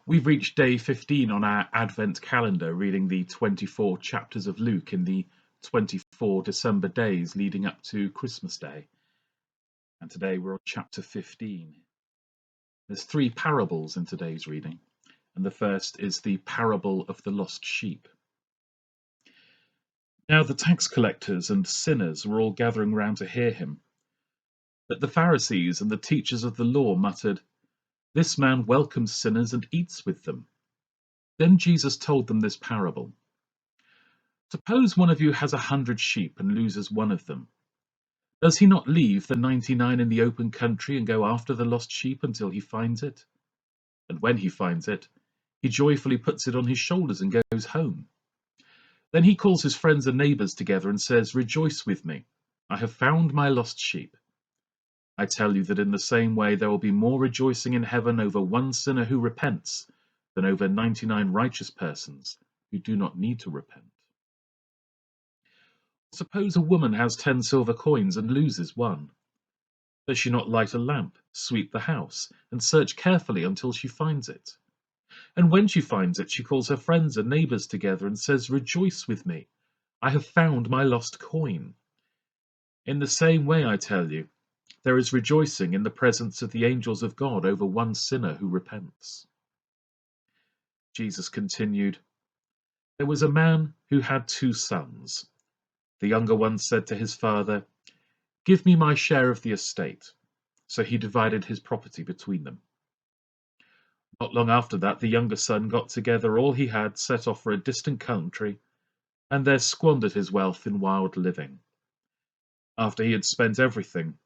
We've reached day 15 on our Advent calendar, reading the 24 chapters of Luke in the 24 December days leading up to Christmas Day. And today we're on chapter 15. There's three parables in today's reading, and the first is the parable of the lost sheep. Now the tax collectors and sinners were all gathering round to hear him. But the Pharisees and the teachers of the law muttered, "This man welcomes sinners and eats with them." Then Jesus told them this parable. Suppose one of you has 100 sheep and loses one of them. Does he not leave the 99 in the open country and go after the lost sheep until he finds it? And when he finds it, he joyfully puts it on his shoulders and goes home. Then he calls his friends and neighbors together and says, "Rejoice with me. I have found my lost sheep." I tell you that in the same way there will be more rejoicing in heaven over one sinner who repents than over 99 righteous persons who do not need to repent. Suppose a woman has 10 silver coins and loses one. Does she not light a lamp, sweep the house, and search carefully until she finds it? And when she finds it, she calls her friends and neighbors together and says, "Rejoice with me. I have found my lost coin." In the same way, I tell you, there is rejoicing in the presence of the angels of God over one sinner who repents. Jesus continued, "There was a man who had 2 sons. The younger one said to his father, 'Give me my share of the estate.' So he divided his property between them. Not long after that, the younger son got together all he had, set off for a distant country, and there squandered his wealth in wild living. After he had spent everything,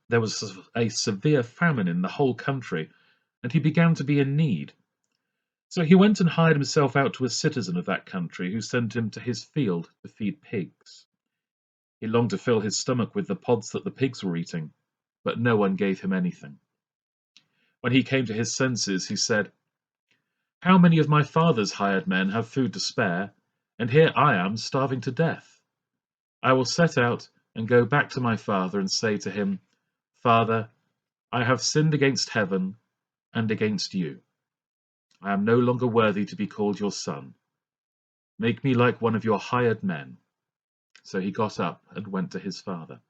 there was a severe famine in the whole country, and he began to be in need. So he went and hired himself out to a citizen of that country, who sent him to his field to feed pigs. He longed to fill his stomach with the pods that the pigs were eating, but no one gave him anything. When he came to his senses, he said, 'How many of my father's hired men have food to spare, and here I am starving to death? I will set out and go back to my father and say to him, Father, I have sinned against heaven and against you. I am no longer worthy to be called your son. Make me like one of your hired men.' So he got up and went to his father.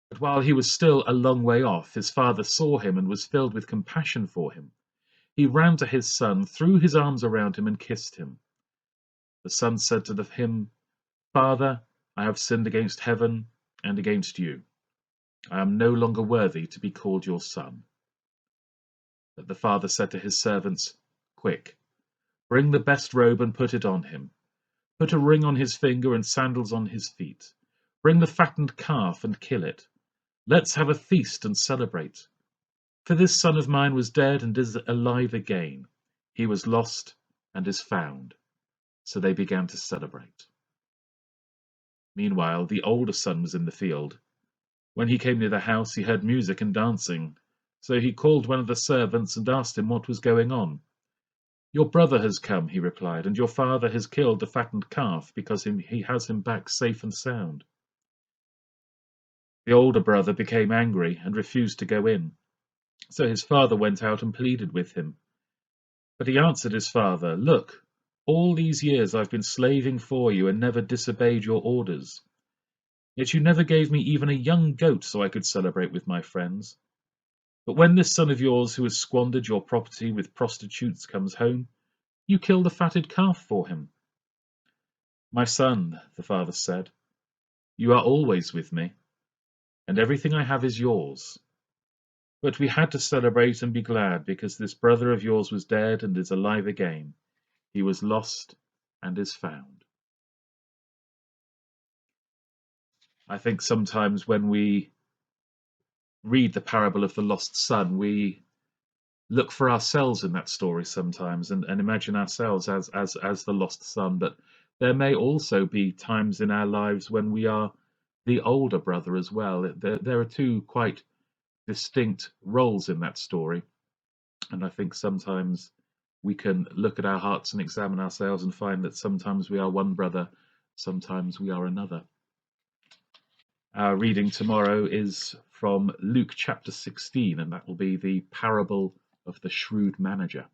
But while he was still a long way off, his father saw him and was filled with compassion for him. He ran to his son, threw his arms around him, and kissed him. The son said to him, 'Father, I have sinned against heaven and against you. I am no longer worthy to be called your son.' But the father said to his servants, 'Quick, bring the best robe and put it on him. Put a ring on his finger and sandals on his feet. Bring the fattened calf and kill it. Let's have a feast and celebrate. For this son of mine was dead and is alive again. He was lost and is found.' So they began to celebrate. Meanwhile, the older son was in the field. When he came near the house, he heard music and dancing. So he called one of the servants and asked him what was going on. 'Your brother has come,' he replied, 'and your father has killed the fattened calf because he has him back safe and sound.' The older brother became angry and refused to go in. So his father went out and pleaded with him. But he answered his father, 'Look, all these years I've been slaving for you and never disobeyed your orders. Yet you never gave me even a young goat so I could celebrate with my friends. But when this son of yours who has squandered your property with prostitutes comes home, you kill the fatted calf for him.' 'My son,' the father said, 'you are always with me, and everything I have is yours. But we had to celebrate and be glad because this brother of yours was dead and is alive again. He was lost and is found.'" I think sometimes when we read the parable of the lost son, we look for ourselves in that story sometimes and imagine ourselves as the lost son. But there may also be times in our lives when we are the older brother as well. There are two quite distinct roles in that story. And I think sometimes we can look at our hearts and examine ourselves and find that sometimes we are one brother, sometimes we are another. Our reading tomorrow is from Luke chapter 16, and that will be the parable of the shrewd manager.